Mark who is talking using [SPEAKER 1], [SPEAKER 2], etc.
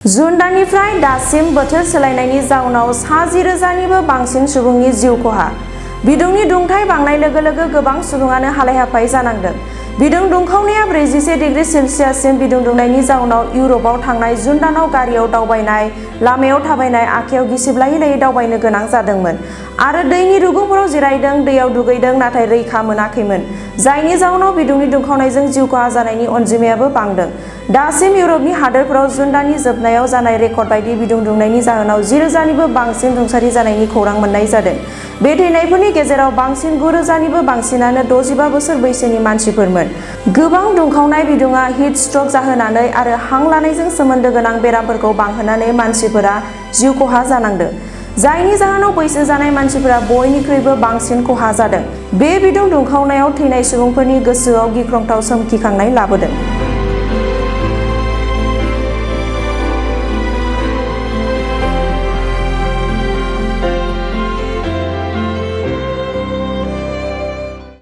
[SPEAKER 1] जुन दाननिफ्राय दासिम बोथोर सोलायनायनि जाउनाव 10,000निबो बांसिन सुबुंनि जिउ खहा। बिदुंनि दुंथाइ बांनाय लोगो लोगो गोबां सुबुङानो हालाय-हाफाय जानांदों। बिदुं दुंखावनाया 41 डिग्री सेल्सियाससिम बिदुं दुंनायनि जाउनाव इउर'पआव थांनाय जुन दानाव गारियाव दावबायनाय, लामायाव थाबायनाय, आखायाव गिसिब लायै-लायै दावबायनो गोनां जादोंमोन आरो दैनि रुगुंफोराव जिरायदों, दैयाव दुगैदों नाथाय रैखा मोनाखैमोन, जायनि जाउनाव बिदुंनि दुंखावनायजों जिउ खहा जानायनि अनजिमायाबो बांदों। दासिम इउर'पनि हादोरफोराव जुन दाननि जोबनायाव जानाय रेकर्ड बायदि बिदुं दुंनायनि जाहोनाव 10,000निबो बांसिन रुंसारि जानायनि खौरां मोन्नाय जादों। बे थैनायफोरनि गेजेराव बांसिन 9,000निबो बांसिनानो 65 बोसोर बैसोनि मानसिफोरमोन। गोबां दुंखावनाय बिदुङा हिट स्ट्रक जाहोनानै आरो हां लानायजों सोमोन्दो गोनां बेरामफोरखौ बांहोनानै मानसिफोरा जिउ खहा जानांदों, जायनि जाहोनाव बैसो जानाय मानसिफोरा बयनिख्रुइबो बांसिन खहा जादों। बे बिदुं दुंखावनायाव थैनाय सुबुंफोरनि गोसोआव गिख्रंथाव सोमखिखांनाय लाबोदों।